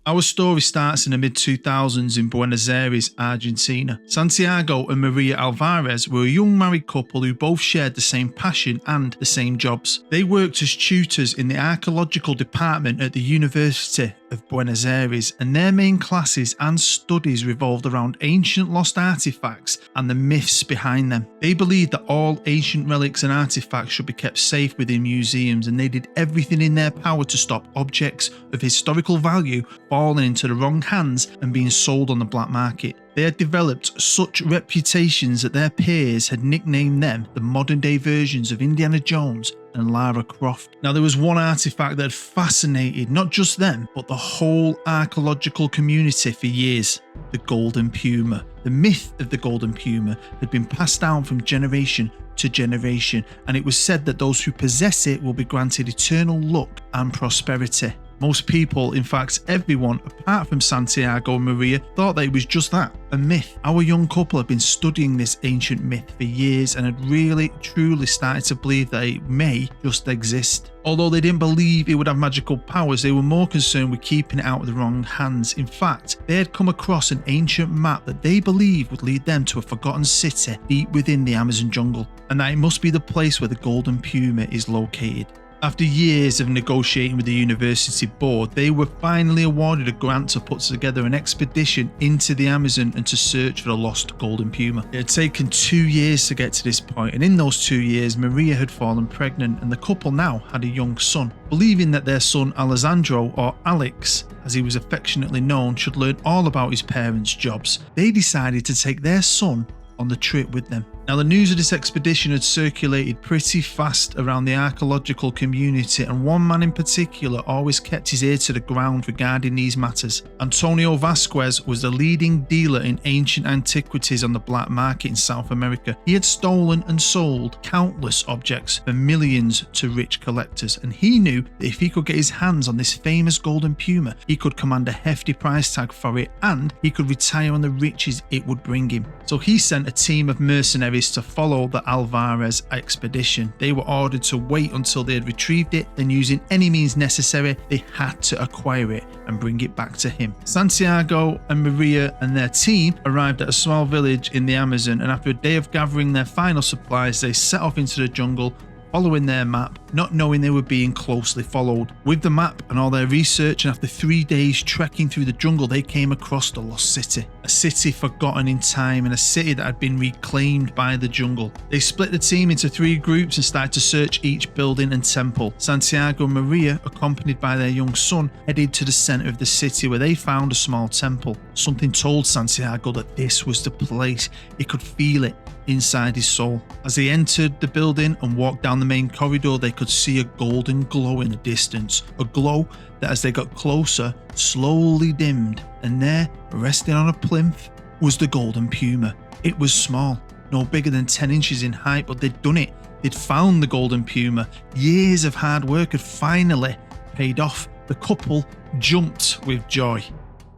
Our story starts in the mid-2000s in Buenos Aires, Argentina. Santiago and Maria Alvarez were a young married couple who both shared the same passion and the same jobs. They worked as tutors in the archaeological department at the University of Buenos Aires, and their main classes and studies revolved around ancient lost artifacts and the myths behind them. They believed that all ancient relics and artifacts should be kept safe within museums, and they did everything in their power to stop objects of historical value falling into the wrong hands and being sold on the black market. They had developed such reputations that their peers had nicknamed them the modern day versions of Indiana Jones and Lara Croft. Now, there was one artifact that had fascinated not just them, but the whole archaeological community for years: the Golden Puma. The myth of the Golden Puma had been passed down from generation to generation, and it was said that those who possess it will be granted eternal luck and prosperity. Most people, in fact everyone apart from Santiago and Maria, thought that it was just that, a myth. Our young couple had been studying this ancient myth for years and had really truly started to believe that it may just exist. Although they didn't believe it would have magical powers, they were more concerned with keeping it out of the wrong hands. In fact, they had come across an ancient map that they believed would lead them to a forgotten city deep within the Amazon jungle, and that it must be the place where the Golden Puma is located. After years of negotiating with the university board, they were finally awarded a grant to put together an expedition into the Amazon and to search for the lost Golden Puma. It had taken 2 years to get to this point, and in those 2 years, Maria had fallen pregnant, and the couple now had a young son. Believing that their son Alessandro, or Alex as he was affectionately known, should learn all about his parents' jobs, they decided to take their son on the trip with them. Now, the news of this expedition had circulated pretty fast around the archaeological community, and one man in particular always kept his ear to the ground regarding these matters. Antonio Vasquez was the leading dealer in ancient antiquities on the black market in South America. He had stolen and sold countless objects for millions to rich collectors, and he knew that if he could get his hands on this famous Golden Puma, he could command a hefty price tag for it, and he could retire on the riches it would bring him. So he sent a team of mercenaries to follow the Alvarez expedition. They were ordered to wait until they had retrieved it, then using any means necessary, they had to acquire it and bring it back to him. Santiago and Maria and their team arrived at a small village in the Amazon, and after a day of gathering their final supplies, they set off into the jungle, following their map, not knowing they were being closely followed. With the map and all their research, and after 3 days trekking through the jungle, they came across the lost city. A city forgotten in time, and a city that had been reclaimed by the jungle. They split the team into 3 groups and started to search each building and temple. Santiago and Maria, accompanied by their young son, headed to the center of the city where they found a small temple. Something told Santiago that this was the place. He could feel it inside his soul. As they entered the building and walked down the main corridor, they could see a golden glow in the distance, a glow that as they got closer slowly dimmed, and there, resting on a plinth, was the Golden Puma. It was small, no bigger than 10 inches in height, but they'd done it. They'd found the Golden Puma. Years of hard work had finally paid off. The couple jumped with joy,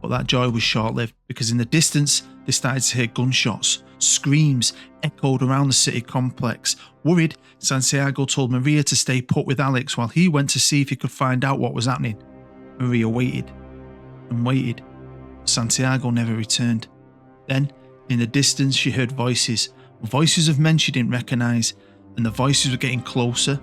but that joy was short-lived, because in the distance they started to hear gunshots. Screams echoed around the city complex. Worried, Santiago told Maria to stay put with Alex while he went to see if he could find out what was happening. Maria waited and waited. Santiago never returned. Then, in the distance, she heard voices of men she didn't recognise, and the voices were getting closer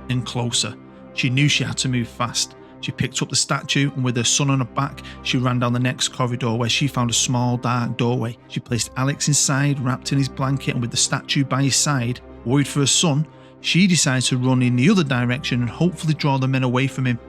and closer. She knew she had to move fast. She picked up the statue, and with her son on her back, she ran down the next corridor where she found a small dark doorway. She placed Alex inside, wrapped in his blanket, and with the statue by his side, worried for her son, she decided to run in the other direction and hopefully draw the men away from him.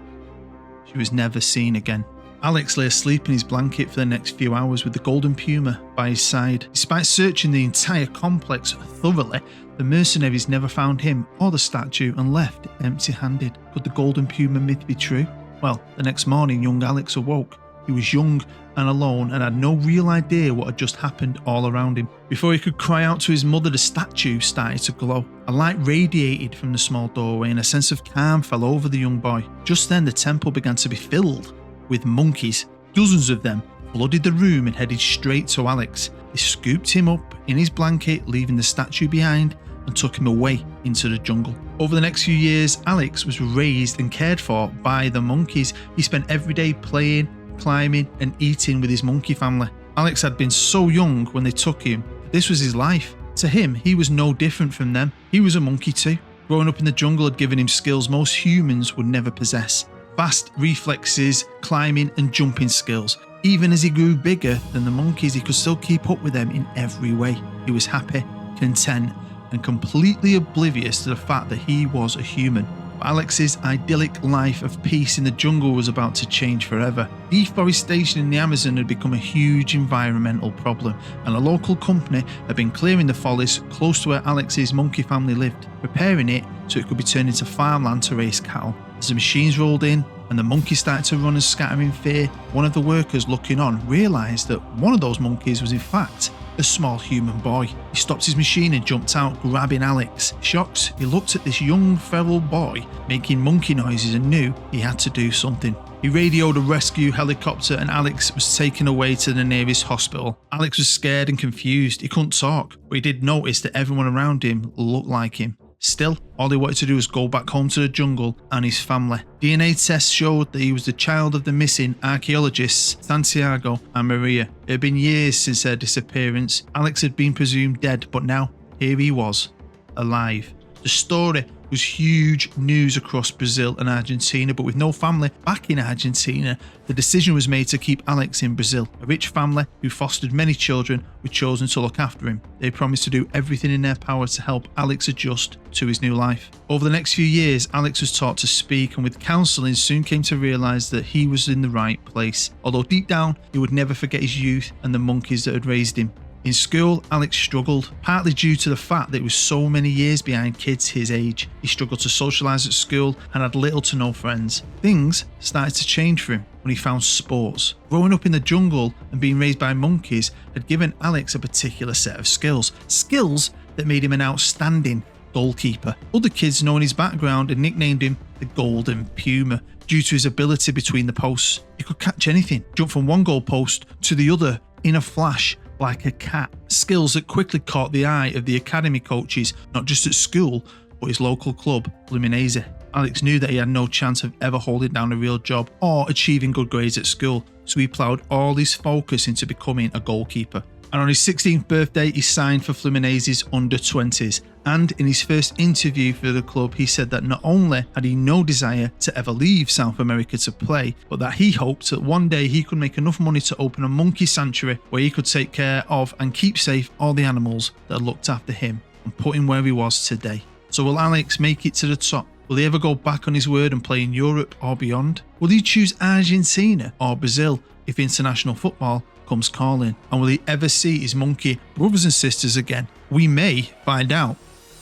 She was never seen again. Alex lay asleep in his blanket for the next few hours with the Golden Puma by his side. Despite searching the entire complex thoroughly, the mercenaries never found him or the statue and left empty-handed. Could the Golden Puma myth be true? Well, the next morning, young Alex awoke. He was young and alone and had no real idea what had just happened all around him. Before he could cry out to his mother, the statue started to glow. A light radiated from the small doorway and a sense of calm fell over the young boy. Just then, the temple began to be filled with monkeys. Dozens of them flooded the room and headed straight to Alex. They scooped him up in his blanket, leaving the statue behind, and took him away into the jungle. Over the next few years, Alex was raised and cared for by the monkeys. He spent every day playing, climbing and eating with his monkey family. Alex had been so young when they took him. This was his life. To him, he was no different from them. He was a monkey too. Growing up in the jungle had given him skills most humans would never possess. Fast reflexes, climbing and jumping skills. Even as he grew bigger than the monkeys, he could still keep up with them in every way. He was happy, content, and completely oblivious to the fact that he was a human. But Alex's idyllic life of peace in the jungle was about to change forever. Deforestation in the Amazon had become a huge environmental problem, and a local company had been clearing the forest close to where Alex's monkey family lived, preparing it so it could be turned into farmland to raise cattle. As the machines rolled in and the monkeys started to run and scatter in fear, one of the workers looking on realised that one of those monkeys was in fact a small human boy. He stopped his machine and jumped out, grabbing Alex. Shocked, he looked at this young feral boy making monkey noises and knew he had to do something. He radioed a rescue helicopter and Alex was taken away to the nearest hospital. Alex was scared and confused. He couldn't talk, but he did notice that everyone around him looked like him. Still, all he wanted to do was go back home to the jungle and his family. DNA tests showed that he was the child of the missing archaeologists Santiago and Maria. It had been years since their disappearance. Alex had been presumed dead, but now here he was, alive. The story was huge news across Brazil and Argentina, but with no family back in Argentina, the decision was made to keep Alex in Brazil. A rich family who fostered many children were chosen to look after him. They promised to do everything in their power to help Alex adjust to his new life. Over the next few years, Alex was taught to speak, and with counselling soon came to realise that he was in the right place. Although deep down, he would never forget his youth and the monkeys that had raised him. In school, Alex struggled, partly due to the fact that he was so many years behind kids his age. He struggled to socialise at school and had little to no friends. Things started to change for him when he found sports. Growing up in the jungle and being raised by monkeys had given Alex a particular set of skills. Skills that made him an outstanding goalkeeper. Other kids, knowing his background, had nicknamed him the Golden Puma due to his ability between the posts. He could catch anything, jump from one goal post to the other in a flash, like a cat. Skills that quickly caught the eye of the academy coaches, not just at school, but his local club, FLUMINESE. Alex knew that he had no chance of ever holding down a real job or achieving good grades at school, so he ploughed all his focus into becoming a goalkeeper. And on his 16th birthday, he signed for FLUMINESE's under-20s. And in his first interview for the club, he said that not only had he no desire to ever leave South America to play, but that he hoped that one day he could make enough money to open a monkey sanctuary where he could take care of and keep safe all the animals that looked after him and put him where he was today. So will Alex make it to the top? Will he ever go back on his word and play in Europe or beyond? Will he choose Argentina or Brazil if international football comes calling? And will he ever see his monkey brothers and sisters again? We may find out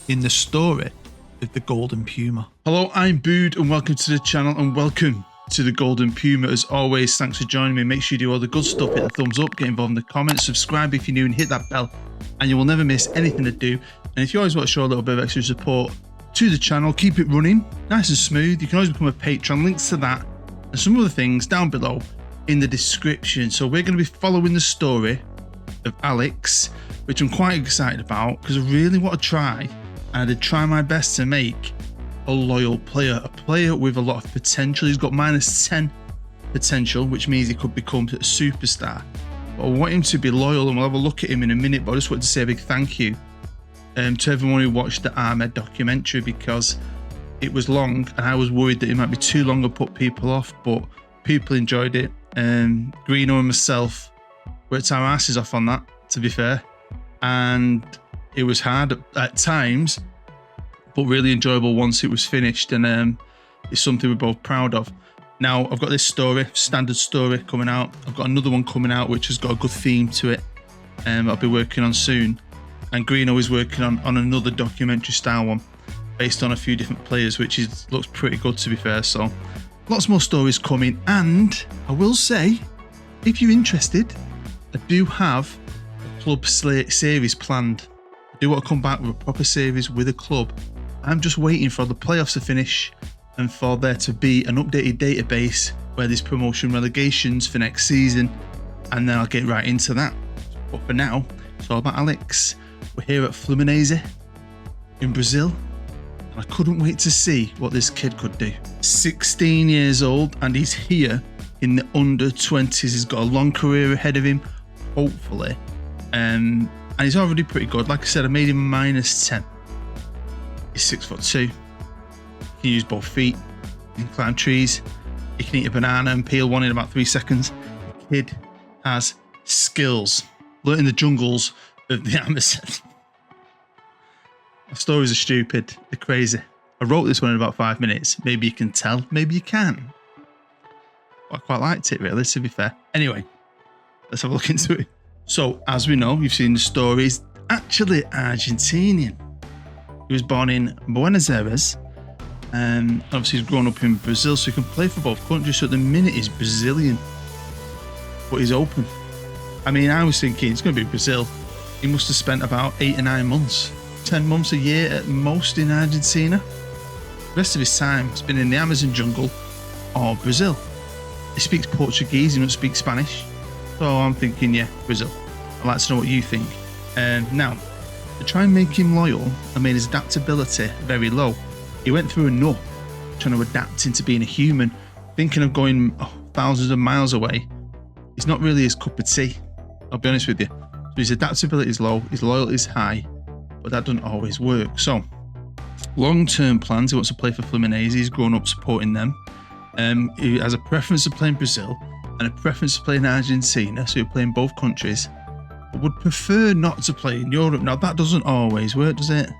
in the story of the Golden Puma. Hello, I'm Bood and welcome to the channel and welcome to the Golden Puma. As always, thanks for joining me. Make sure you do all the good stuff, hit the thumbs up, get involved in the comments, subscribe if you're new and hit that bell and you will never miss anything I do. And if you always want to show a little bit of extra support to the channel, keep it running nice and smooth, you can always become a patron. Links to that and some other things down below in the description. So we're going to be following the story of Alex, which I'm quite excited about because I really want to try, and I did try my best to make a loyal player, a player with a lot of potential. He's got -10 potential, which means he could become a superstar. But I want him to be loyal, and we'll have a look at him in a minute. But I just want to say a big thank you to everyone who watched the Ahmed documentary, because it was long and I was worried that it might be too long and put people off, but people enjoyed it. Greeno and myself worked our asses off on that, to be fair, and it was hard at times, but really enjoyable once it was finished, and it's something we're both proud of. Now I've got this story, standard story, coming out. I've got another one coming out which has got a good theme to it, I'll be working on soon, and Greeno is working on another documentary style one based on a few different players, which looks pretty good, to be fair. So lots more stories coming, and I will say, if you're interested, I do have a club series planned. I do want to come back with a proper series with a club. I'm just waiting for the playoffs to finish and for there to be an updated database where there's promotion relegations for next season, and then I'll get right into that. But for now, it's all about Alex. We're here at FLUMINESE in Brazil, and I couldn't wait to see what this kid could do. 16 years old, and he's here in the under-20s. He's got a long career ahead of him, hopefully. And he's already pretty good. Like I said, I made him -10. He's 6'2". He can use both feet. He can climb trees. He can eat a banana and peel one in about 3 seconds. The kid has skills. Learned in the jungles of the Amazon. My stories are stupid. They're crazy. I wrote this one in about 5 minutes. Maybe you can tell. Maybe you can. But I quite liked it, really, to be fair. Anyway, let's have a look into it. So, as we know, you've seen the story. He's actually Argentinian. He was born in Buenos Aires. Obviously, he's grown up in Brazil, so he can play for both countries. So at the minute, he's Brazilian. But he's open. I mean, I was thinking it's going to be Brazil. He must have spent about 8 or 9 months, 10 months a year at most in Argentina. The rest of his time has been in the Amazon jungle or Brazil. He speaks Portuguese, he doesn't speak Spanish. So I'm thinking, yeah, Brazil. I'd like to know what you think. Now, to try and make him loyal, I made his adaptability very low. He went through enough trying to adapt into being a human, thinking of going thousands of miles away. It's not really his cup of tea, I'll be honest with you. So his adaptability is low, his loyalty is high, but that doesn't always work. So, long-term plans, he wants to play for Fluminense, he's grown up supporting them. He has a preference to play in Brazil and a preference to play in Argentina, so he'll play in both countries, but would prefer not to play in Europe. Now, that doesn't always work, does it?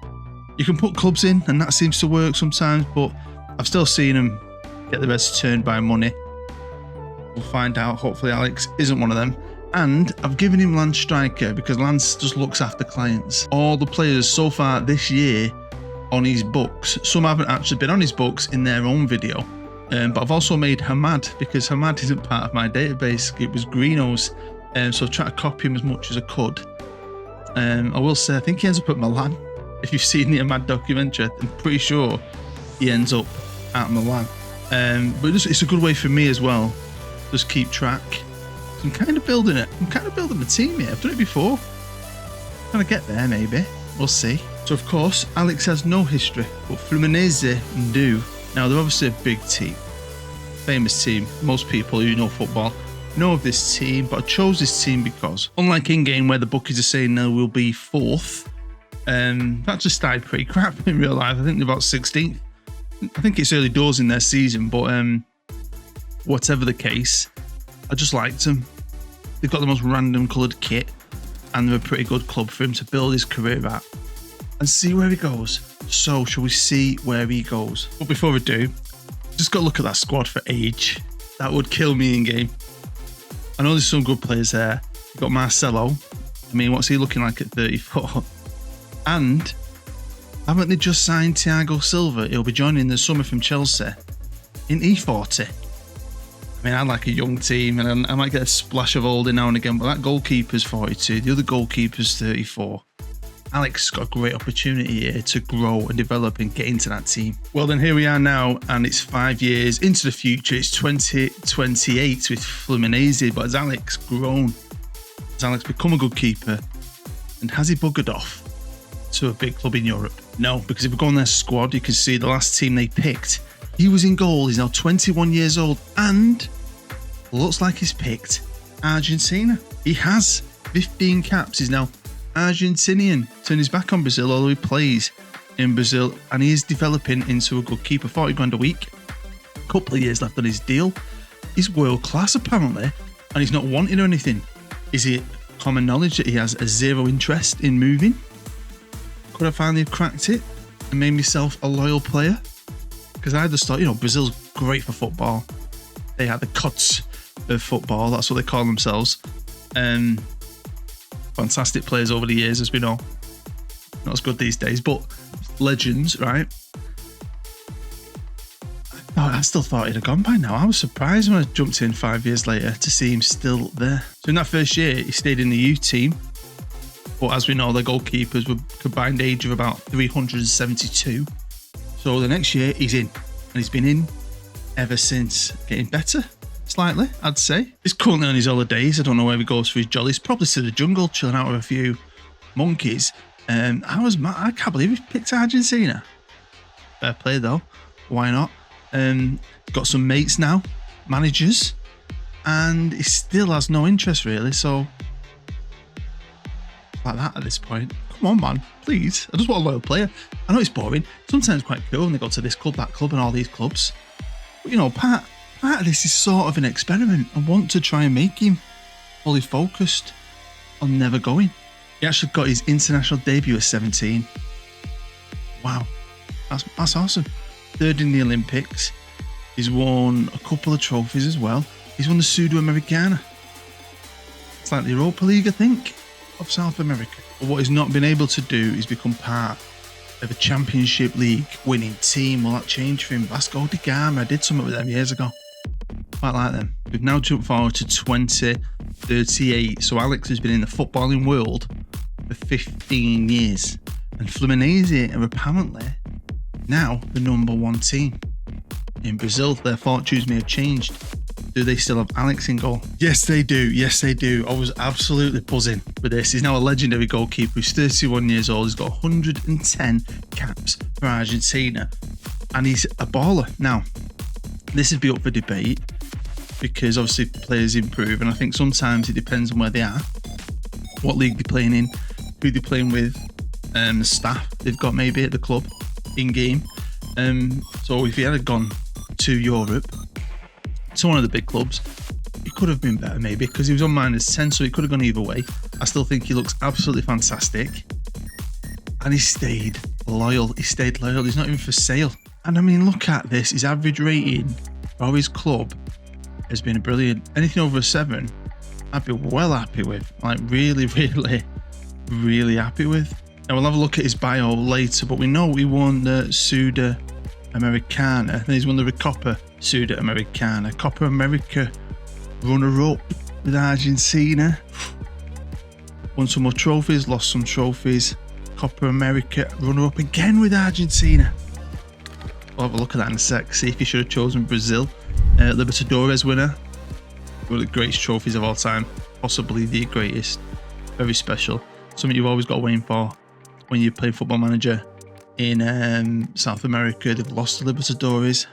You can put clubs in, and that seems to work sometimes, but I've still seen him get the rest turned by money. We'll find out. Hopefully Alex isn't one of them. And I've given him Lance Striker because Lance just looks after clients. All the players so far this year on his books, some haven't actually been on his books in their own video. But I've also made Hamad because Hamad isn't part of my database. It was Greeno's. So I've tried to copy him as much as I could. I will say, I think he ends up at Milan. If you've seen the Hamad documentary, I'm pretty sure he ends up at Milan. But it's a good way for me as well. Just keep track. So I'm kind of building it. I'm kind of building a team here. I've done it before. I'm trying to get there, maybe. We'll see. So, of course, Alex has no history, but Fluminense do. Now, they're obviously a big team. Famous team. Most people who know football know of this team, but I chose this team because, unlike in-game where the bookies are saying they will be 4th, that just started pretty crap in real life. I think they're about 16th. I think it's early doors in their season, but whatever the case, I just liked them. They've got the most random coloured kit, and they're a pretty good club for him to build his career at and see where he goes. So, shall we see where he goes? But before we do, just got to look at that squad for age. That would kill me in game. I know there's some good players there. You've got Marcelo. I mean, what's he looking like at 34? And haven't they just signed Thiago Silva? He'll be joining the summer from Chelsea. Isn't he 40? I mean, I like a young team, and I might get a splash of old in now and again, but that goalkeeper's 42. The other goalkeeper's 34. Alex has got a great opportunity here to grow and develop and get into that team. Well, then here we are now, and it's 5 years into the future. It's 2028 with Fluminense, but has Alex grown? Has Alex become a good keeper? And has he buggered off to a big club in Europe? No, because if we go on their squad, you can see the last team they picked. He was in goal. He's now 21 years old and looks like he's picked Argentina. He has 15 caps. He's now Argentinian. Turned his back on Brazil, although he plays in Brazil, and he is developing into a good keeper. 40 grand a week. A couple of years left on his deal. He's world class apparently, and he's not wanting or anything. Is it common knowledge that he has a zero interest in moving? Could I finally have cracked it and made myself a loyal player? Because I just thought, Brazil's great for football. They are the gods of football. That's what they call themselves. Fantastic players over the years, as we know. Not as good these days, but legends, right? I still thought he'd have gone by now. I was surprised when I jumped in 5 years later to see him still there. So in that first year, he stayed in the youth team. But as we know, their goalkeepers were combined age of about 372. So the next year, he's in. And he's been in ever since. Getting better, slightly, I'd say. He's currently on his holidays. I don't know where he goes for his jollies. Probably to the jungle, chilling out with a few monkeys. I can't believe he picked Argentina. Fair play, though. Why not? Got some mates now. Managers. and he still has no interest really. So like that at this point. Come on, man, please. I just want a loyal player. I know it's boring. Sometimes quite cool when they go to this club, that club, and all these clubs. But you know, part of this is sort of an experiment. I want to try and make him fully focused on never going. He actually got his international debut at 17. Wow, that's awesome. Third in the Olympics. He's won a couple of trophies as well. He's won the Sudamericana. It's like the Europa League, I think, of South America. But what he's not been able to do is become part of a Championship League winning team. Will that change for him? Vasco da Gama, I did something with them years ago. Quite like them. We've now jumped forward to 2038. So Alex has been in the footballing world for 15 years. And Fluminense are apparently now the #1 team. In Brazil, their fortunes may have changed. Do they still have Alex in goal? Yes, they do. Yes, they do. I was absolutely buzzing with this. He's now a legendary goalkeeper. He's 31 years old. He's got 110 caps for Argentina. And he's a baller. Now, this would be up for debate because obviously players improve. And I think sometimes it depends on where they are, what league they're playing in, who they're playing with, the staff they've got maybe at the club in-game. So if he had gone to Europe, to one of the big clubs, he could have been better maybe because he was on -10, so he could have gone either way. I still think he looks absolutely fantastic, and he stayed loyal. He's not even for sale. And I mean, look at this. His average rating for his club has been brilliant. Anything over a 7, I'd be well happy with. Like really, really, really happy with. Now we'll have a look at his bio later, but we know he won the Sudamericana. Then he's won the Copa Sudamericana, Copa America runner-up with Argentina. Won some more trophies, lost some trophies. Copa America runner-up again with Argentina. We'll have a look at that in a sec, see if he should have chosen Brazil. Libertadores winner, one of the greatest trophies of all time, possibly the greatest. Very special, something you've always got to aim for when you play Football Manager in South America. They've lost the Libertadores.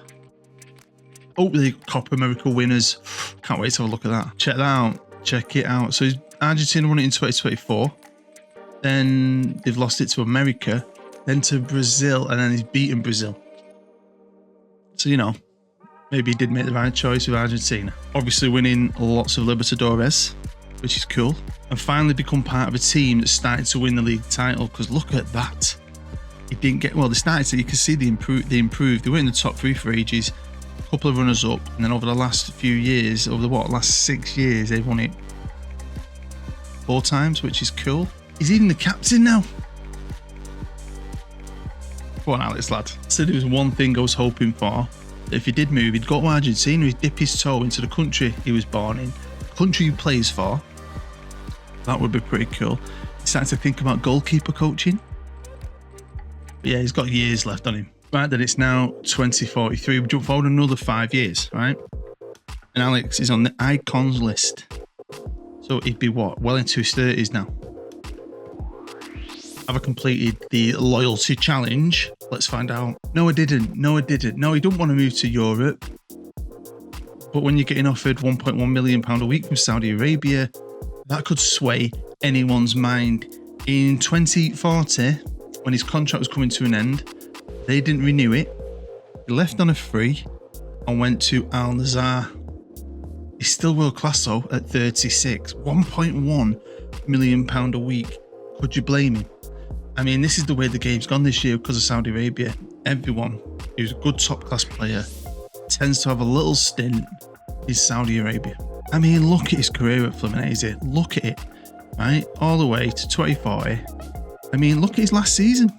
Oh, the Copa America winners. Can't wait to have a look at that. Check that out. Check it out. So Argentina won it in 2024. Then they've lost it to America. Then to Brazil. And then he's beaten Brazil. So, you know, maybe he did make the right choice with Argentina. Obviously winning lots of Libertadores, which is cool. And finally become part of a team that started to win the league title. Because look at that. He didn't get... Well, they started to... You can see they improved. They were in the top 3 for ages. A couple of runners up, and then over the last few years, over the last 6 years, they've won it 4 times, which is cool. He's even the captain now. Go on, Alex, lad. So there was one thing I was hoping for. That if he did move, he'd go to Argentina, he'd dip his toe into the country he was born in, the country he plays for. That would be pretty cool. He's starting to think about goalkeeper coaching. But yeah, he's got years left on him. Right, then it's now 2043. We jump forward another 5 years, right? And Alex is on the icons list. So he'd be what? Well into his 30s now. Have I completed the loyalty challenge? Let's find out. No, I didn't. No, he don't want to move to Europe. But when you're getting offered £1.1 million a week from Saudi Arabia, that could sway anyone's mind. In 2040, when his contract was coming to an end, they didn't renew it. He left on a free and went to Al Nassr. He's still world class though at 36. £1.1 million a week. Could you blame him? I mean, this is the way the game's gone this year because of Saudi Arabia. Everyone who's a good top class player tends to have a little stint in Saudi Arabia. I mean, look at his career at Fluminense. Look at it, right? All the way to 2040. I mean, look at his last season.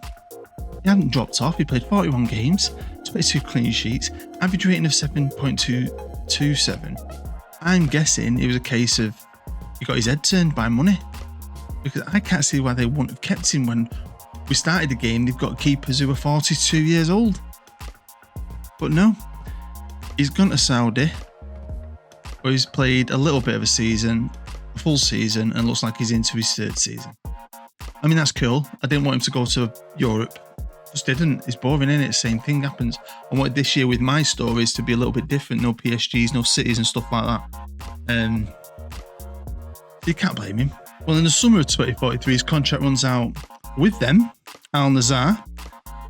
He hadn't dropped off. He played 41 games, 22 clean sheets, average rating of 7.227. I'm guessing it was a case of he got his head turned by money. Because I can't see why they wouldn't have kept him when we started the game. They've got keepers who are 42 years old. But no, he's gone to Saudi, where he's played a little bit of a season, a full season, and looks like he's into his 3rd season. I mean, that's cool. I didn't want him to go to Europe. Just didn't. It's boring, innit? Same thing happens. I wanted this year with my stories to be a little bit different. No PSGs, no cities and stuff like that. You can't blame him. Well, in the summer of 2043, his contract runs out with them, Al Nassr,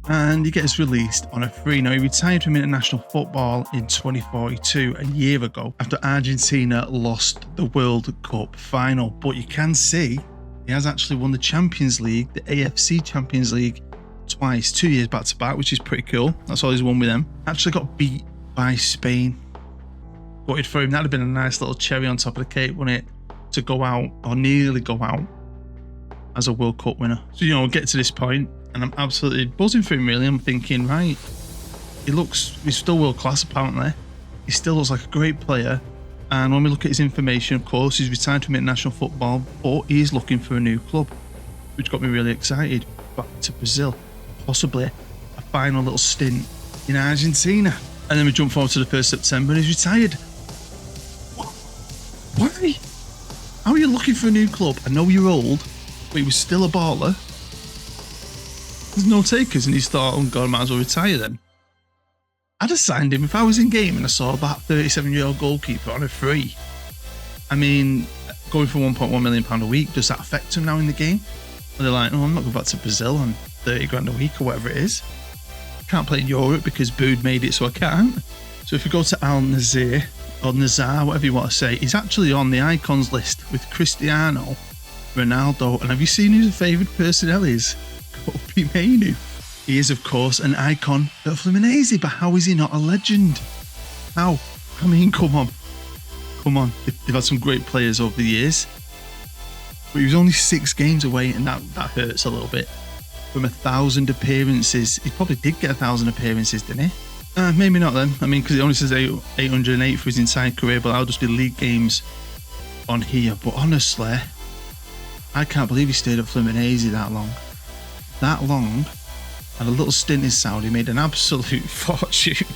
and he gets released on a free. Now, he retired from international football in 2042, a year ago, after Argentina lost the World Cup final. But you can see he has actually won the Champions League, the AFC Champions League, twice, 2 years back to back, which is pretty cool. That's all he's won with them. Actually got beat by Spain. Voted for him. That'd have been a nice little cherry on top of the cake, wouldn't it? To go out, or nearly go out, as a World Cup winner. So, you know, get to this point, and I'm absolutely buzzing for him, really. I'm thinking, right, he's still world class, apparently. He still looks like a great player. And when we look at his information, of course, he's retired from international football, but he's looking for a new club, which got me really excited. Back to Brazil, possibly a final little stint in Argentina. And then we jump forward to the 1st of September and he's retired. What? Why? How are you looking for a new club? I know you're old, but he was still a baller. There's no takers, and he's thought, oh God, I might as well retire then. I'd have signed him if I was in game and I saw that 37-year-old goalkeeper on a free. I mean, going for £1.1 million a week, does that affect him now in the game? And they're like, oh, I'm not going back to Brazil on 30 grand a week or whatever it is. Can't play in Europe because Bood made it so I can't. So if we go to Al Nassr, or Nassr, whatever you want to say, he's actually on the icons list with Cristiano Ronaldo. And have you seen who the favourite personnel is? Kobe Mainoo. He is, of course, an icon at Fluminense, but how is he not a legend? How? I mean, come on. Come on. They've had some great players over the years. But he was only 6 games away, and that hurts a little bit. From 1,000 appearances. He probably did get 1,000 appearances, didn't he? Maybe not then. I mean, because it only says 808 for his entire career, but that'll just be league games on here. But honestly, I can't believe he stayed at Fluminense that long. That long. Had a little stint in Saudi, made an absolute fortune.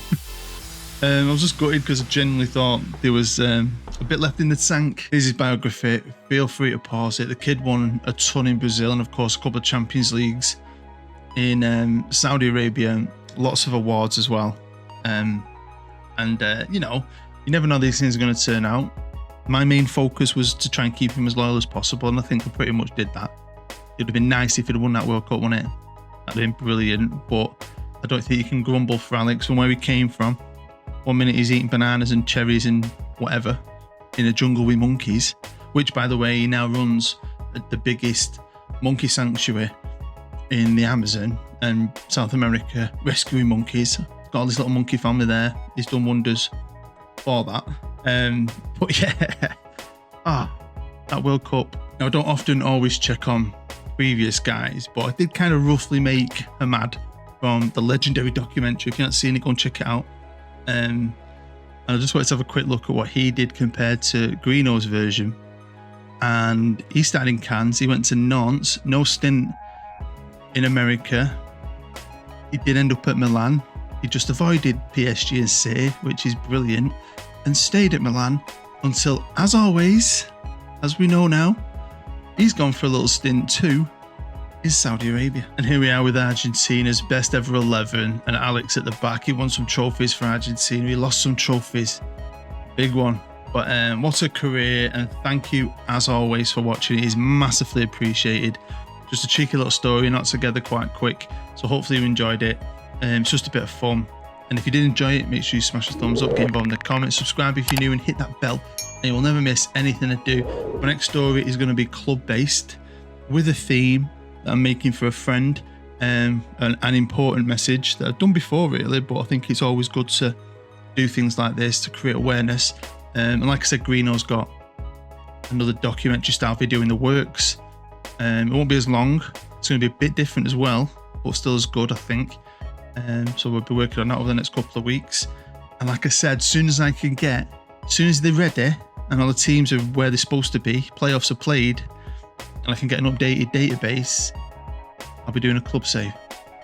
I was just gutted because I genuinely thought there was a bit left in the tank. Here's his biography. Feel free to pause it. The kid won a ton in Brazil and, of course, a couple of Champions Leagues in Saudi Arabia. Lots of awards as well. You know, you never know these things are going to turn out. My main focus was to try and keep him as loyal as possible, and I think I pretty much did that. It would have been nice if he'd won that World Cup, wouldn't it? That'd have been brilliant, but I don't think you can grumble for Alex from where he came from. 1 minute he's eating bananas and cherries and whatever in a jungle with monkeys, which, by the way, he now runs the biggest monkey sanctuary in the Amazon and South America, rescuing monkeys. Got all this little monkey family there. He's done wonders for that. But yeah, that World Cup. Now, I don't often always check on previous guys, but I did kind of roughly make Hamad from the legendary documentary. If you're not seeing it, go and check it out. And I just wanted to have a quick look at what he did compared to Greeno's version. And he started in Cannes. He went to Nantes, no stint in America. He did end up at Milan. He just avoided PSG and City, which is brilliant, and stayed at Milan until, as always, as we know now, he's gone for a little stint too in Saudi Arabia. And here we are with Argentina's best ever 11, and Alex at the back. He won some trophies for Argentina. He lost some trophies. Big one. But what a career, and thank you as always for watching. It is massively appreciated. Just a cheeky little story, not together quite quick. So hopefully you enjoyed it. It's just a bit of fun. And if you did enjoy it, make sure you smash the thumbs up, get involved in the comments, subscribe if you're new, and hit that bell, and you will never miss anything I do. My next story is going to be club-based with a theme that I'm making for a friend, an important message that I've done before, really, but I think it's always good to do things like this to create awareness. And like I said, Greeno's got another documentary style video in the works. It won't be as long. It's going to be a bit different as well, but still as good, I think. So we'll be working on that over the next couple of weeks. And like I said, as soon as they're ready and all the teams are where they're supposed to be, playoffs are played, and I can get an updated database, I'll be doing a club save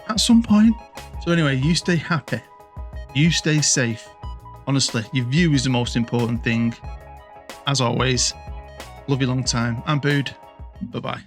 at some point. So anyway, you stay happy, you stay safe. Honestly, your view is the most important thing. As always, love you long time. I'm Bood. Bye-bye.